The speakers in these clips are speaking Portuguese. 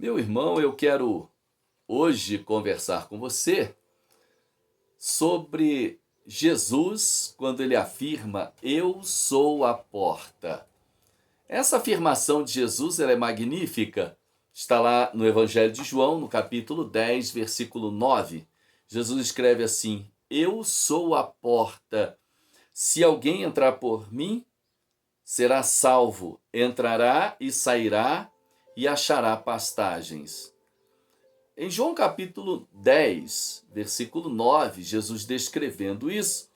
Meu irmão, eu quero hoje conversar com você sobre Jesus quando ele afirma: Eu sou a porta. Essa afirmação de Jesus ela é magnífica. Está lá no Evangelho de João, no capítulo 10, versículo 9. Jesus escreve assim: Eu sou a porta. Se alguém entrar por mim, será salvo. Entrará e sairá e achará pastagens. Em João capítulo 10, versículo 9, Jesus descrevendo isso,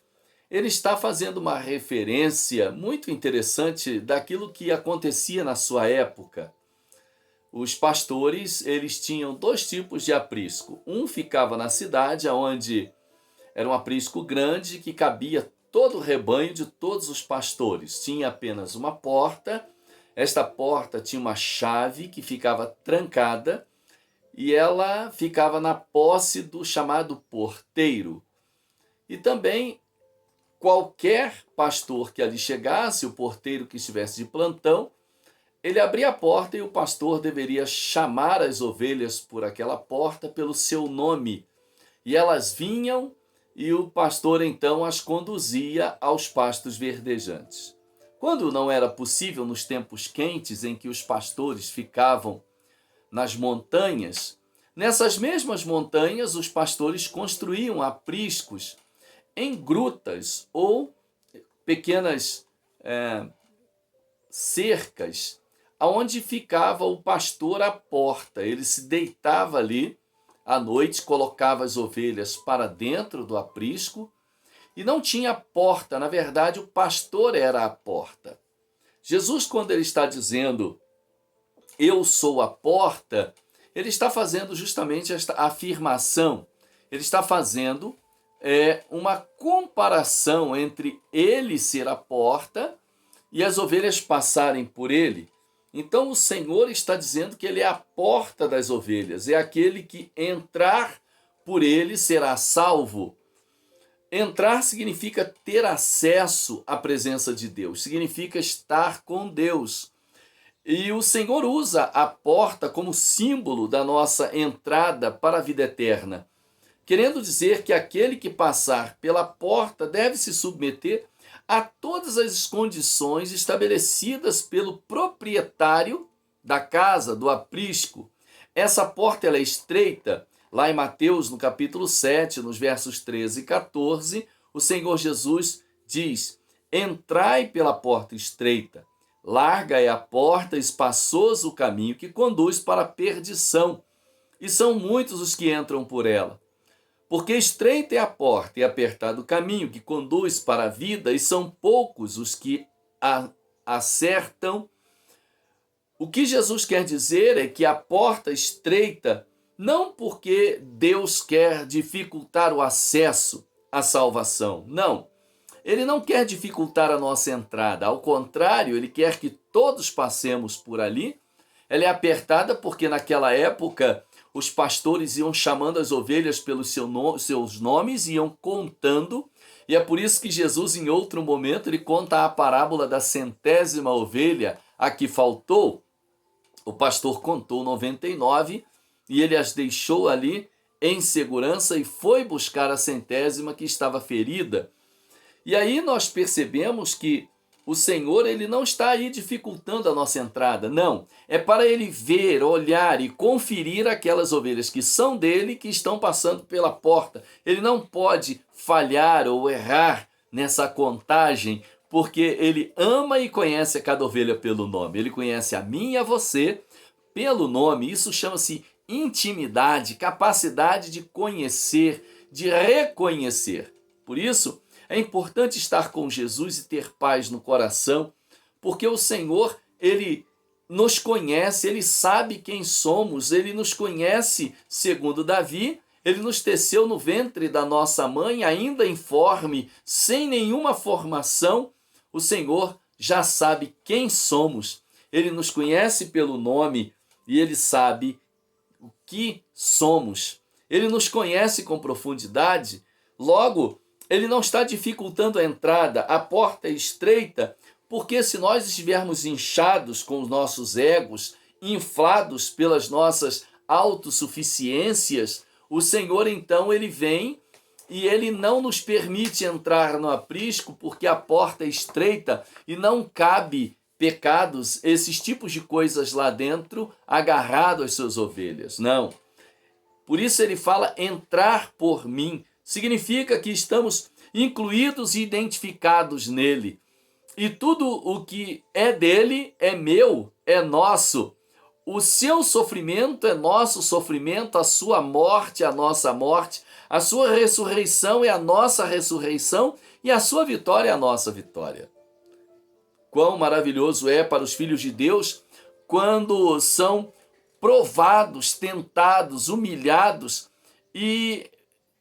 ele está fazendo uma referência muito interessante daquilo que acontecia na sua época. Os pastores, eles tinham dois tipos de aprisco. Um ficava na cidade, onde era um aprisco grande que cabia todo o rebanho de todos os pastores. Tinha apenas uma porta. Esta porta tinha uma chave que ficava trancada e ela ficava na posse do chamado porteiro. E também qualquer pastor que ali chegasse, o porteiro que estivesse de plantão, ele abria a porta e o pastor deveria chamar as ovelhas por aquela porta pelo seu nome. E elas vinham e o pastor então as conduzia aos pastos verdejantes. Quando não era possível, nos tempos quentes em que os pastores ficavam nas montanhas, nessas mesmas montanhas os pastores construíam apriscos em grutas ou pequenas cercas, aonde ficava o pastor à porta. Ele se deitava ali à noite, colocava as ovelhas para dentro do aprisco e não tinha porta. Na verdade, o pastor era a porta. Jesus, quando ele está dizendo eu sou a porta, ele está fazendo justamente esta afirmação. Ele está fazendo uma comparação entre ele ser a porta e as ovelhas passarem por ele. Então o Senhor está dizendo que ele é a porta das ovelhas, é aquele que entrar por ele será salvo. Entrar significa ter acesso à presença de Deus, significa estar com Deus. E o Senhor usa a porta como símbolo da nossa entrada para a vida eterna, querendo dizer que aquele que passar pela porta deve se submeter a todas as condições estabelecidas pelo proprietário da casa, do aprisco. Essa porta ela é estreita. Lá em Mateus, no capítulo 7, nos versos 13 e 14, o Senhor Jesus diz: Entrai pela porta estreita, larga é a porta, espaçoso o caminho que conduz para a perdição, e são muitos os que entram por ela. Porque estreita é a porta e apertado o caminho que conduz para a vida, e são poucos os que acertam. O que Jesus quer dizer é que a porta estreita, não porque Deus quer dificultar o acesso à salvação, não. Ele não quer dificultar a nossa entrada, ao contrário, ele quer que todos passemos por ali. Ela é apertada porque naquela época os pastores iam chamando as ovelhas pelos seus nomes, iam contando, e é por isso que Jesus, em outro momento, ele conta a parábola da 100ª ovelha, a que faltou. O pastor contou 99 e ele as deixou ali em segurança e foi buscar a 100ª que estava ferida. E aí nós percebemos que o Senhor ele não está aí dificultando a nossa entrada, não. É para ele ver, olhar e conferir aquelas ovelhas que são dele, que estão passando pela porta. Ele não pode falhar ou errar nessa contagem, porque ele ama e conhece a cada ovelha pelo nome. Ele conhece a mim e a você pelo nome. Isso chama-se intimidade, capacidade de conhecer, de reconhecer. Por isso, é importante estar com Jesus e ter paz no coração, porque o Senhor, ele nos conhece, ele sabe quem somos, ele nos conhece segundo Davi, ele nos teceu no ventre da nossa mãe, ainda informe, sem nenhuma formação. O Senhor já sabe quem somos, ele nos conhece pelo nome e ele sabe o que somos. Ele nos conhece com profundidade, logo, ele não está dificultando a entrada, a porta é estreita, porque se nós estivermos inchados com os nossos egos, inflados pelas nossas autossuficiências, o Senhor então ele vem e ele não nos permite entrar no aprisco porque a porta é estreita e não cabe pecados, esses tipos de coisas lá dentro, agarrado às suas ovelhas. Não. Por isso ele fala entrar por mim. Significa que estamos incluídos e identificados nele. E tudo o que é dele é meu, é nosso. O seu sofrimento é nosso sofrimento, a sua morte é a nossa morte, a sua ressurreição é a nossa ressurreição e a sua vitória é a nossa vitória. Quão maravilhoso é para os filhos de Deus quando são provados, tentados, humilhados, e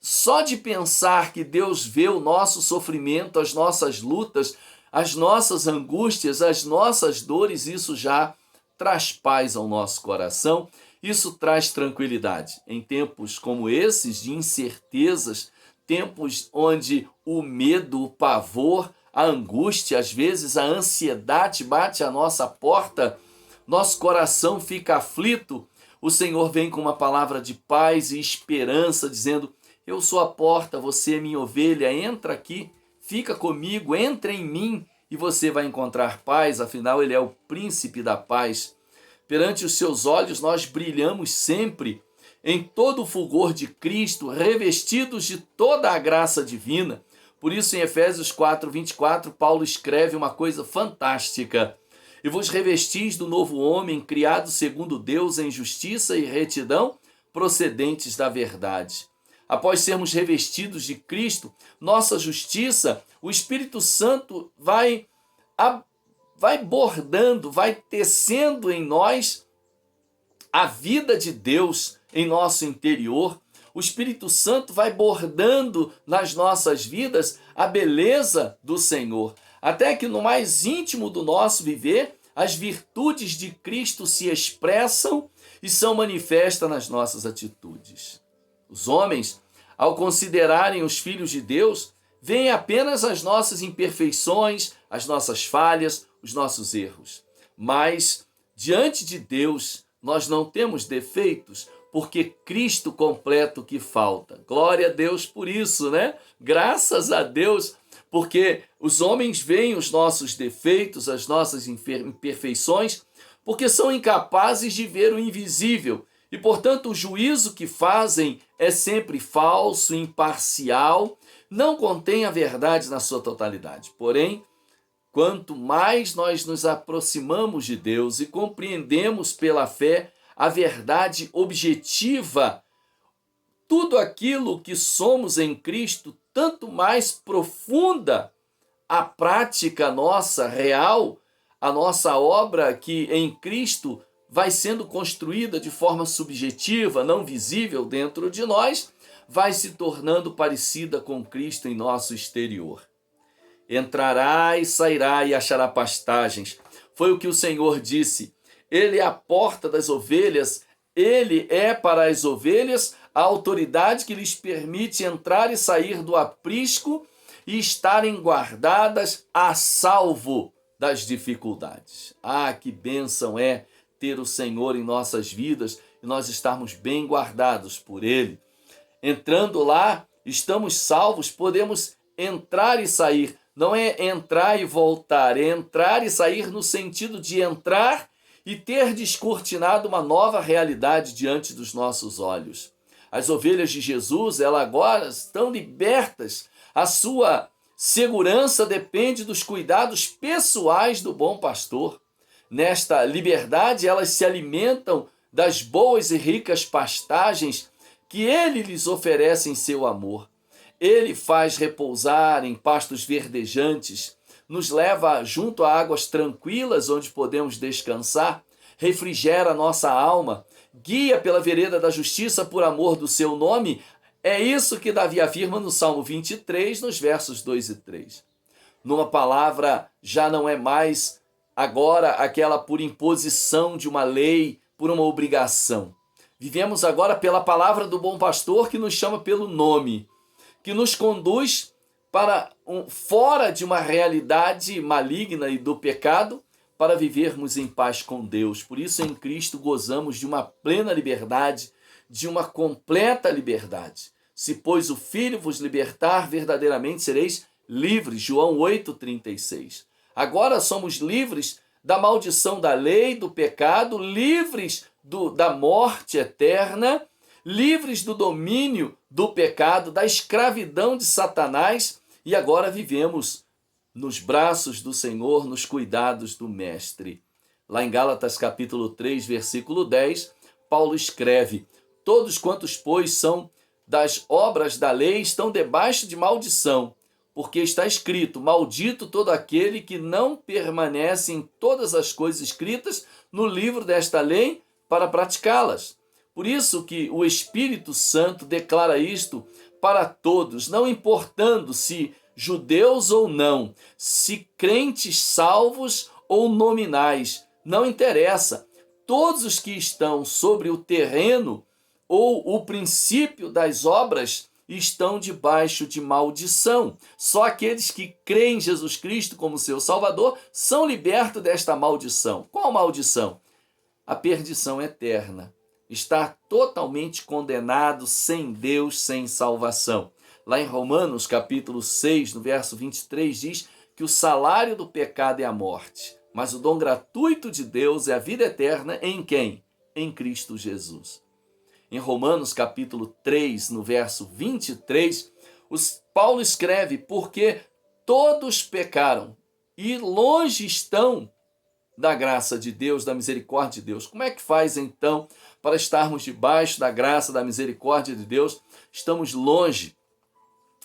só de pensar que Deus vê o nosso sofrimento, as nossas lutas, as nossas angústias, as nossas dores, isso já traz paz ao nosso coração, isso traz tranquilidade. Em tempos como esses, de incertezas, tempos onde o medo, o pavor, a angústia, às vezes a ansiedade bate à nossa porta, nosso coração fica aflito, o Senhor vem com uma palavra de paz e esperança, dizendo: eu sou a porta, você é minha ovelha, entra aqui, fica comigo, entra em mim e você vai encontrar paz, afinal ele é o príncipe da paz. Perante os seus olhos nós brilhamos sempre, em todo o fulgor de Cristo, revestidos de toda a graça divina. Por isso em Efésios 4:24, Paulo escreve uma coisa fantástica: e vos revestis do novo homem, criado segundo Deus em justiça e retidão, procedentes da verdade. Após sermos revestidos de Cristo, nossa justiça, o Espírito Santo vai bordando, vai tecendo em nós a vida de Deus em nosso interior. O Espírito Santo vai bordando nas nossas vidas a beleza do Senhor, até que no mais íntimo do nosso viver, as virtudes de Cristo se expressam e são manifestas nas nossas atitudes. Os homens, ao considerarem os filhos de Deus, veem apenas as nossas imperfeições, as nossas falhas, os nossos erros. Mas, diante de Deus, nós não temos defeitos, porque Cristo completa o que falta. Glória a Deus por isso, né? Graças a Deus, porque os homens veem os nossos defeitos, as nossas imperfeições, porque são incapazes de ver o invisível. E, portanto, o juízo que fazem é sempre falso, imparcial, não contém a verdade na sua totalidade. Porém, quanto mais nós nos aproximamos de Deus e compreendemos pela fé a verdade objetiva, tudo aquilo que somos em Cristo, tanto mais profunda a prática nossa, real, a nossa obra que em Cristo vai sendo construída de forma subjetiva, não visível dentro de nós, vai se tornando parecida com Cristo em nosso exterior. Entrará e sairá e achará pastagens. Foi o que o Senhor disse. Ele é a porta das ovelhas, ele é para as ovelhas a autoridade que lhes permite entrar e sair do aprisco e estarem guardadas a salvo das dificuldades. Ah, que bênção é ter o Senhor em nossas vidas e nós estarmos bem guardados por Ele. Entrando lá, estamos salvos, podemos entrar e sair. Não é entrar e voltar, é entrar e sair no sentido de entrar e ter descortinado uma nova realidade diante dos nossos olhos. As ovelhas de Jesus, elas agora estão libertas. A sua segurança depende dos cuidados pessoais do bom pastor. Nesta liberdade, elas se alimentam das boas e ricas pastagens que ele lhes oferece em seu amor. Ele faz repousar em pastos verdejantes, nos leva junto a águas tranquilas onde podemos descansar, refrigera nossa alma, guia pela vereda da justiça por amor do seu nome. É isso que Davi afirma no Salmo 23, nos versos 2 e 3. Numa palavra, já não é mais agora aquela por imposição de uma lei, por uma obrigação. Vivemos agora pela palavra do bom pastor que nos chama pelo nome, que nos conduz para fora de uma realidade maligna e do pecado, para vivermos em paz com Deus. Por isso, em Cristo, gozamos de uma plena liberdade, de uma completa liberdade. Se, pois, o Filho vos libertar, verdadeiramente sereis livres. João 8,36. Agora somos livres da maldição da lei, do pecado, livres da morte eterna, livres do domínio do pecado, da escravidão de Satanás, e agora vivemos nos braços do Senhor, nos cuidados do Mestre. Lá em Gálatas capítulo 3, versículo 10, Paulo escreve: todos quantos, pois, são das obras da lei estão debaixo de maldição, porque está escrito: maldito todo aquele que não permanece em todas as coisas escritas no livro desta lei para praticá-las. Por isso que o Espírito Santo declara isto para todos, não importando se judeus ou não, se crentes salvos ou nominais, não interessa. Todos os que estão sobre o terreno ou o princípio das obras estão debaixo de maldição. Só aqueles que creem em Jesus Cristo como seu Salvador são libertos desta maldição. Qual maldição? A perdição eterna. Estar totalmente condenado, sem Deus, sem salvação. Lá em Romanos capítulo 6, no verso 23, diz que o salário do pecado é a morte, mas o dom gratuito de Deus é a vida eterna em quem? Em Cristo Jesus. Em Romanos capítulo 3, no verso 23, Paulo escreve: porque todos pecaram e longe estão da graça de Deus, da misericórdia de Deus. Como é que faz então para estarmos debaixo da graça, da misericórdia de Deus? Estamos longe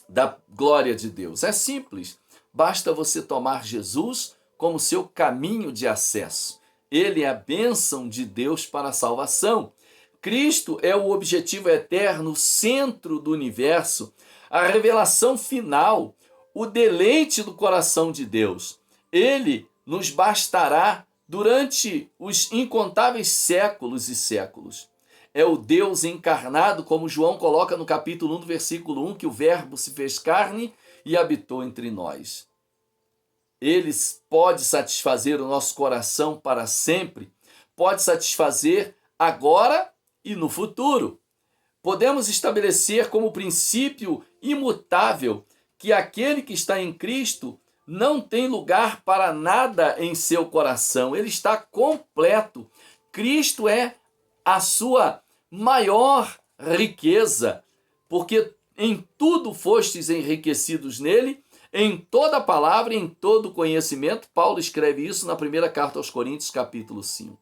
da glória de Deus. É simples, basta você tomar Jesus como seu caminho de acesso. Ele é a bênção de Deus para a salvação. Cristo é o objetivo eterno, o centro do universo, a revelação final, o deleite do coração de Deus. Ele nos bastará durante os incontáveis séculos e séculos. É o Deus encarnado, como João coloca no capítulo 1, do versículo 1, que o Verbo se fez carne e habitou entre nós. Ele pode satisfazer o nosso coração para sempre, pode satisfazer agora e no futuro. Podemos estabelecer como princípio imutável que aquele que está em Cristo não tem lugar para nada em seu coração. Ele está completo. Cristo é a sua maior riqueza, porque em tudo fostes enriquecidos nele, em toda palavra, em todo conhecimento. Paulo escreve isso na primeira carta aos Coríntios, capítulo 5.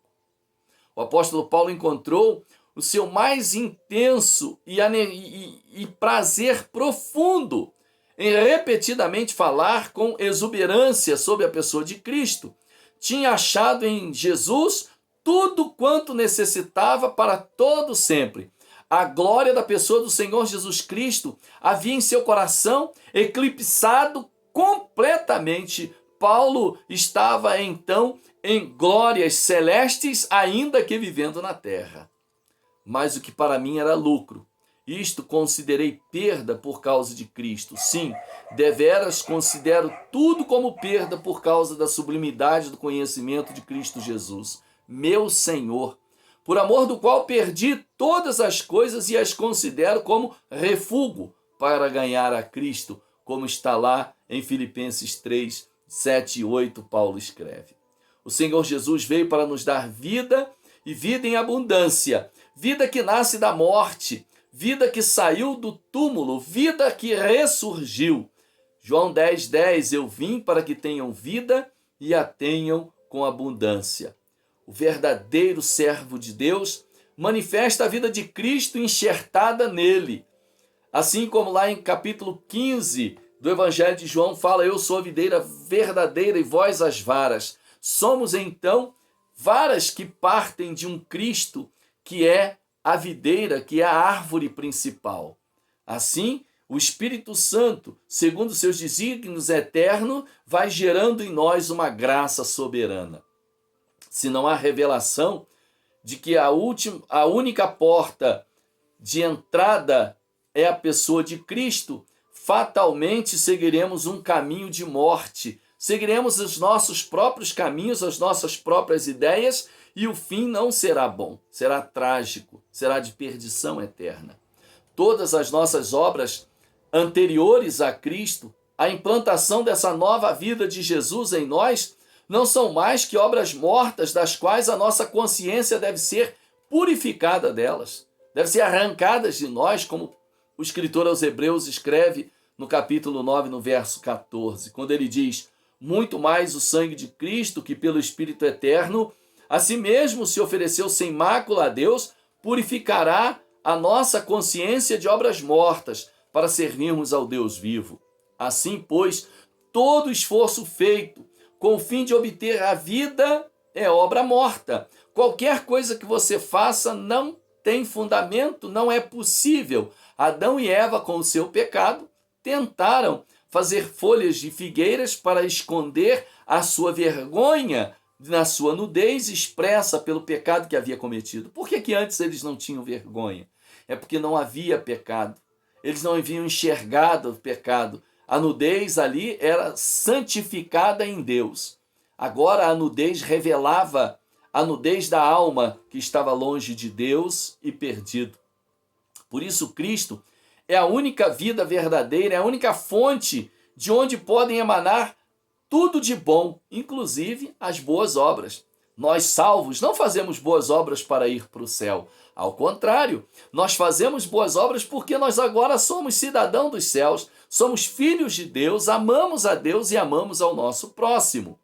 O apóstolo Paulo encontrou o seu mais intenso e prazer profundo em repetidamente falar com exuberância sobre a pessoa de Cristo. Tinha achado em Jesus tudo quanto necessitava para todo sempre. A glória da pessoa do Senhor Jesus Cristo havia em seu coração eclipsado completamente. Paulo estava então em glórias celestes, ainda que vivendo na terra. Mas o que para mim era lucro, isto considerei perda por causa de Cristo. Sim, deveras considero tudo como perda por causa da sublimidade do conhecimento de Cristo Jesus, meu Senhor, por amor do qual perdi todas as coisas e as considero como refúgio para ganhar a Cristo, como está lá em Filipenses 3, 7 e 8, Paulo escreve. O Senhor Jesus veio para nos dar vida e vida em abundância, vida que nasce da morte, vida que saiu do túmulo, vida que ressurgiu. João 10, 10, eu vim para que tenham vida e a tenham com abundância. O verdadeiro servo de Deus manifesta a vida de Cristo enxertada nele. Assim como lá em capítulo 15 do Evangelho de João fala: eu sou a videira verdadeira e vós as varas. Somos então varas que partem de um Cristo que é a videira, que é a árvore principal. Assim, o Espírito Santo, segundo seus desígnios eternos, vai gerando em nós uma graça soberana. Se não há revelação de que a única porta de entrada é a pessoa de Cristo, fatalmente seguiremos um caminho de morte, seguiremos os nossos próprios caminhos, as nossas próprias ideias, e o fim não será bom, será trágico, será de perdição eterna. Todas as nossas obras anteriores a Cristo, a implantação dessa nova vida de Jesus em nós, não são mais que obras mortas das quais a nossa consciência deve ser purificada delas, deve ser arrancada de nós, como o escritor aos Hebreus escreve no capítulo 9, no verso 14, quando ele diz: muito mais o sangue de Cristo, que pelo Espírito eterno a si mesmo se ofereceu sem mácula a Deus, purificará a nossa consciência de obras mortas para servirmos ao Deus vivo. Assim, pois, todo esforço feito com o fim de obter a vida é obra morta. Qualquer coisa que você faça não tem fundamento, não é possível. Adão e Eva, com o seu pecado, tentaram fazer folhas de figueiras para esconder a sua vergonha na sua nudez expressa pelo pecado que havia cometido. Por que antes eles não tinham vergonha? É porque não havia pecado. Eles não haviam enxergado o pecado. A nudez ali era santificada em Deus. Agora a nudez revelava a nudez da alma que estava longe de Deus e perdido. Por isso Cristo é a única vida verdadeira, é a única fonte de onde podem emanar tudo de bom, inclusive as boas obras. Nós, salvos, não fazemos boas obras para ir para o céu. Ao contrário, nós fazemos boas obras porque nós agora somos cidadãos dos céus, somos filhos de Deus, amamos a Deus e amamos ao nosso próximo.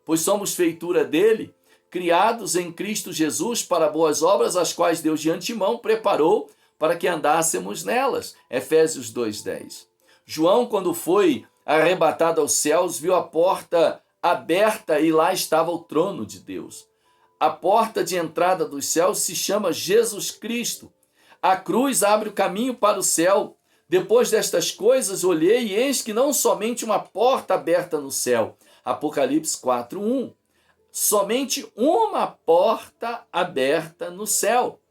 Pois somos feitura dele, criados em Cristo Jesus para boas obras, as quais Deus de antemão preparou para que andássemos nelas. Efésios 2:10. João, quando foi arrebatado aos céus, viu a porta aberta e lá estava o trono de Deus. A porta de entrada dos céus se chama Jesus Cristo. A cruz abre o caminho para o céu. Depois destas coisas, olhei e eis que não somente uma porta aberta no céu. Apocalipse 4:1. Somente uma porta aberta no céu.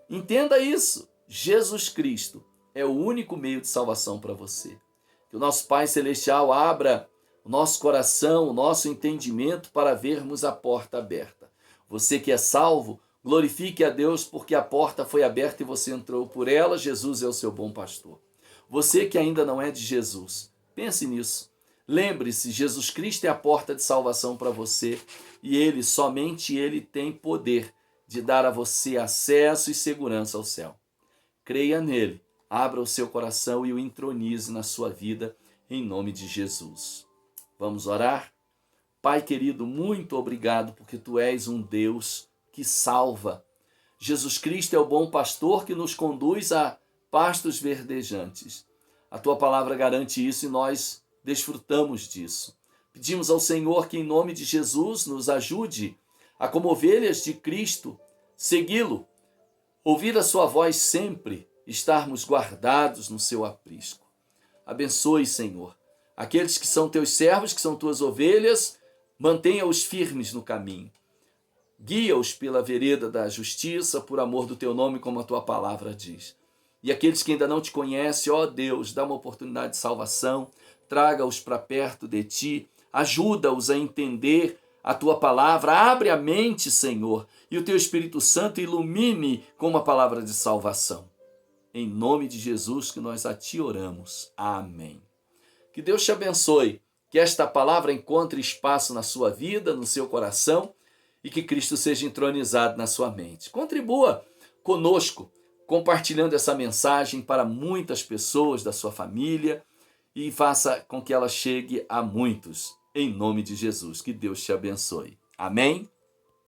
Entenda isso. Jesus Cristo é o único meio de salvação para você. Que o nosso Pai Celestial abra o nosso coração, o nosso entendimento para vermos a porta aberta. Você que é salvo, glorifique a Deus porque a porta foi aberta e você entrou por ela. Jesus é o seu bom pastor. Você que ainda não é de Jesus, pense nisso. Lembre-se, Jesus Cristo é a porta de salvação para você e Ele, somente Ele tem poder de dar a você acesso e segurança ao céu. Creia nele, abra o seu coração e o entronize na sua vida, em nome de Jesus. Vamos orar? Pai querido, muito obrigado porque Tu és um Deus que salva. Jesus Cristo é o bom pastor que nos conduz a pastos verdejantes. A Tua palavra garante isso e nós desfrutamos disso. Pedimos ao Senhor que em nome de Jesus nos ajude a, como ovelhas de Cristo, segui-lo, ouvir a sua voz sempre, estarmos guardados no seu aprisco. Abençoe, Senhor, aqueles que são teus servos, que são tuas ovelhas, mantenha-os firmes no caminho. Guia-os pela vereda da justiça, por amor do teu nome, como a tua palavra diz. E aqueles que ainda não te conhecem, ó Deus, dá uma oportunidade de salvação, traga-os para perto de ti, ajuda-os a entender a tua palavra, abre a mente, Senhor, e o teu Espírito Santo ilumine com uma palavra de salvação. Em nome de Jesus que nós a ti oramos. Amém. Que Deus te abençoe, que esta palavra encontre espaço na sua vida, no seu coração, e que Cristo seja entronizado na sua mente. Contribua conosco, compartilhando essa mensagem para muitas pessoas da sua família e faça com que ela chegue a muitos. Em nome de Jesus, que Deus te abençoe. Amém?